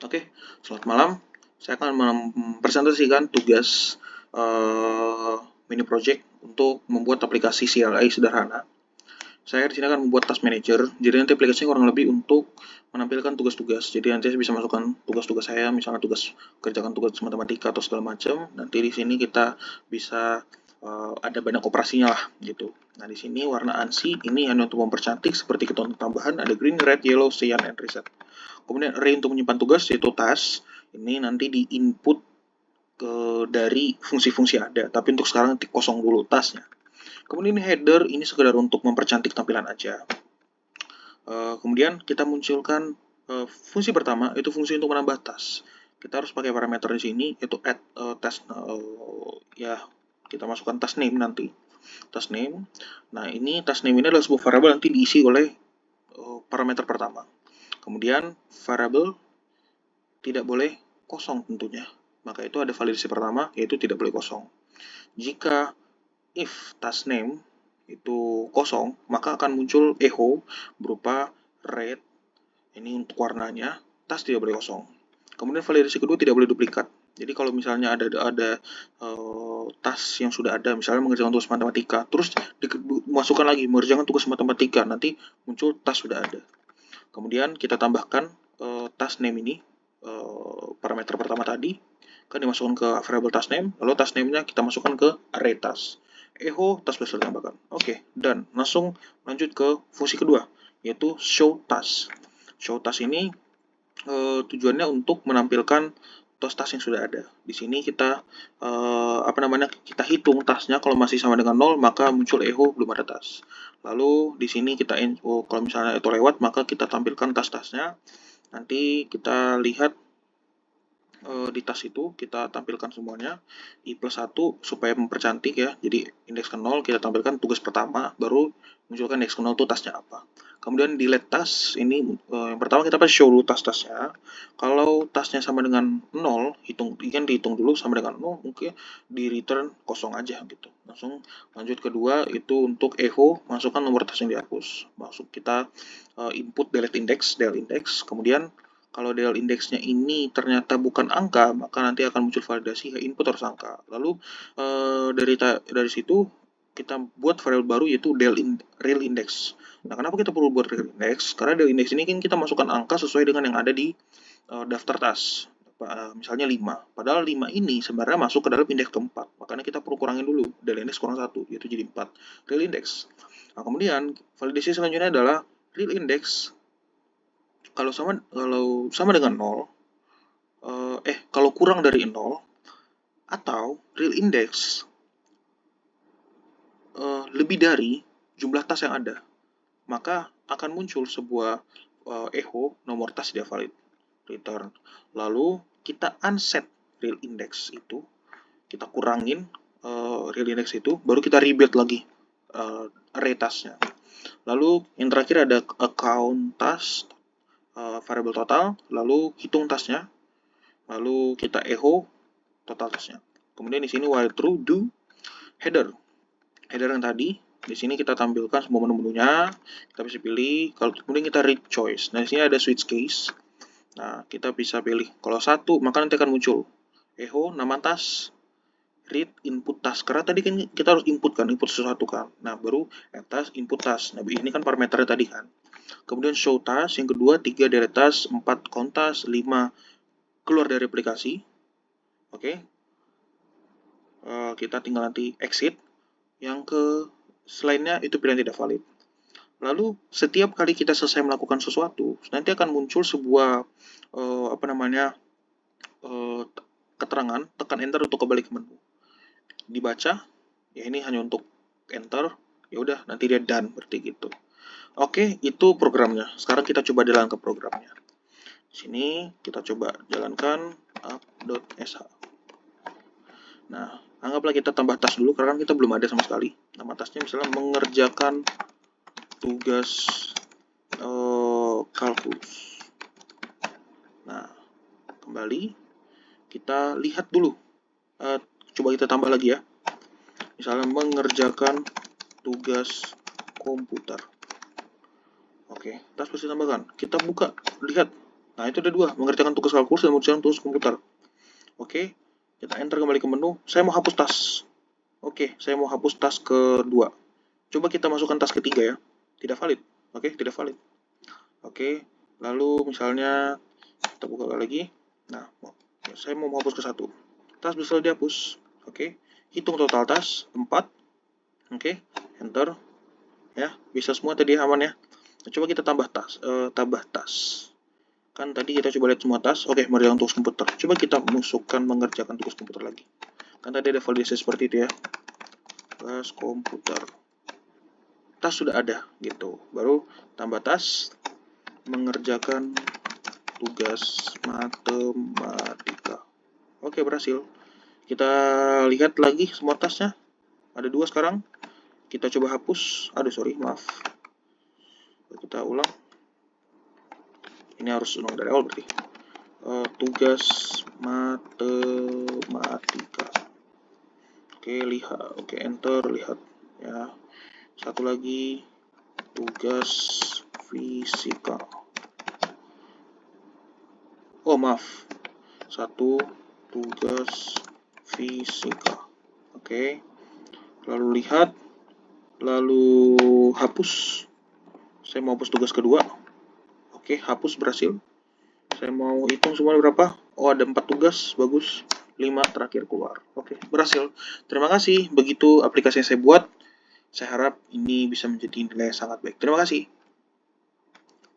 Oke, selamat malam. Saya akan mempresentasikan tugas mini project untuk membuat aplikasi CLI sederhana. Saya di sini akan membuat task manager. Jadi nanti aplikasinya kurang lebih untuk menampilkan tugas-tugas. Jadi nanti saya bisa masukkan tugas-tugas saya, misalnya kerjakan tugas matematika atau segala macam. Nanti di sini kita bisa ada banyak operasinya lah gitu. Nah di sini warna ANSI ini hanya untuk mempercantik seperti ketentuan tambahan, ada green, red, yellow, cyan, and reset. Kemudian array untuk menyimpan tugas yaitu task. Ini nanti di input dari fungsi-fungsi ada, tapi untuk sekarang kosong dulu tasknya. Kemudian ini header, ini sekedar untuk mempercantik tampilan aja. Kemudian kita munculkan fungsi pertama, itu fungsi untuk menambah task. Kita harus pakai parameter di sini, yaitu add task. Ya, kita masukkan task name nanti. Task name. Nah, ini task name ini adalah sebuah variabel nanti diisi oleh parameter pertama. Kemudian variabel tidak boleh kosong tentunya. Maka itu ada validasi pertama, yaitu tidak boleh kosong. Jika if task name itu kosong, maka akan muncul echo berupa red, ini untuk warnanya, task tidak boleh kosong. Kemudian validasi kedua tidak boleh duplikat. Jadi kalau misalnya ada task yang sudah ada, misalnya mengerjakan tugas matematika, terus dimasukkan lagi mengerjakan tugas matematika, nanti muncul task sudah ada. Kemudian kita tambahkan task name ini, parameter pertama tadi, kan dimasukkan ke variable task name, lalu task name-nya kita masukkan ke array task. Echo task plus ditambahkan. Oke, dan langsung lanjut ke fungsi kedua, yaitu show task. Show task ini tujuannya untuk menampilkan task yang sudah ada. Di sini kita kita hitung tasknya, kalau masih sama dengan 0 maka muncul echo belum ada task. Lalu di sini kita kalau misalnya itu lewat maka kita tampilkan task-tasknya. Nanti kita lihat di task itu kita tampilkan semuanya i plus 1 supaya mempercantik ya. Jadi indeks ke 0 kita tampilkan tugas pertama, baru munculkan indeks ke 0 itu tasknya apa. Kemudian delete task ini yang pertama kita show dulu task-tasknya. Kalau tasknya sama dengan 0, dihitung dulu sama dengan 0, mungkin di return kosong aja gitu. Langsung lanjut kedua itu untuk echo, masukkan nomor task yang dihapus. Masuk kita input delete index, kemudian kalau del indeksnya ini ternyata bukan angka, maka nanti akan muncul validasi input harus angka. Lalu dari situ kita buat variabel baru yaitu real index. Nah, kenapa kita perlu buat real index? Karena del index ini kan kita masukkan angka sesuai dengan yang ada di daftar task. Misalnya 5. Padahal 5 ini sebenarnya masuk ke dalam indeks keempat. Makanya kita perlu kurangin dulu. Del index kurang 1, yaitu jadi 4. Real index. Nah, kemudian validasi selanjutnya adalah real index kalau sama dengan 0, kalau kurang dari 0, atau real index lebih dari jumlah task yang ada, maka akan muncul sebuah echo nomor task tidak valid return. Lalu kita unset real index itu, kita kurangin real index itu, baru kita rebuild lagi array task-nya. Lalu yang terakhir ada account task, variable total, lalu hitung tasknya, lalu kita echo total tasknya. Kemudian di sini while true do header yang tadi. Di sini kita tampilkan semua menu-menunya, kita bisa pilih. Kalau kemudian kita read choice. Nah di sini ada switch case. Nah kita bisa pilih. Kalau 1 maka nanti akan muncul echo nama task, read input task. Karena tadi kan kita harus input sesuatu kan. Nah baru task input task. Nah ini kan parameternya tadi kan. Kemudian show task, yang kedua 3 delete task, 4 count task, 5 keluar dari aplikasi. Oke. Kita tinggal nanti exit. Yang ke selainnya itu pilihan tidak valid. Lalu setiap kali kita selesai melakukan sesuatu, nanti akan muncul sebuah keterangan, tekan enter untuk kembali ke menu. Dibaca, ya ini hanya untuk enter, ya udah nanti dia done berarti gitu. Oke, itu programnya. Sekarang kita coba jalankan programnya. Di sini kita coba jalankan app.sh. Nah, anggaplah kita tambah task dulu karena kita belum ada sama sekali. Nama tasknya misalnya mengerjakan tugas kalkulus. Nah, kembali kita lihat dulu. Coba kita tambah lagi ya. Misalnya mengerjakan tugas komputer. Oke, task pasti tambahkan. Kita buka, lihat Nah, itu ada 2, mengerjakan tugas kalkulus dan mengerjakan tugas komputer. Oke, kita enter kembali ke menu. Saya mau hapus tas. Oke, saya mau hapus tas kedua. Coba kita masukkan tas ketiga ya. Tidak valid. Oke, tidak valid. Oke, lalu misalnya kita buka lagi. Nah, saya mau menghapus ke 1. Tas bisa dihapus. Oke, hitung total tas 4. Oke, enter. Ya, bisa semua tadi aman ya. Nah, coba kita tambah tas. Kan tadi kita coba lihat semua tas. Oke, mengerjakan tugas komputer. Coba kita masukkan mengerjakan tugas komputer lagi. Kan tadi ada validasi seperti itu ya. Tugas komputer. Tas sudah ada gitu. Baru tambah tas mengerjakan tugas matematika. Oke, berhasil. Kita lihat lagi semua tasnya. Ada 2 sekarang. Kita coba hapus. Aduh, sorry, maaf. Kita ulang. Ini harus ulang dari awal berarti. Tugas matematika. Oke, lihat. Oke, enter, lihat. Ya. Satu lagi. Tugas fisika. Oh, maaf. 1 tugas fisika. Oke. Lalu lihat. Lalu hapus. Saya mau hapus tugas kedua. Oke, hapus berhasil. Saya mau hitung semua berapa. Oh, ada 4 tugas. Bagus. 5 terakhir keluar. Oke, berhasil. Terima kasih. Begitu aplikasi yang saya buat. Saya harap ini bisa menjadi nilai yang sangat baik. Terima kasih.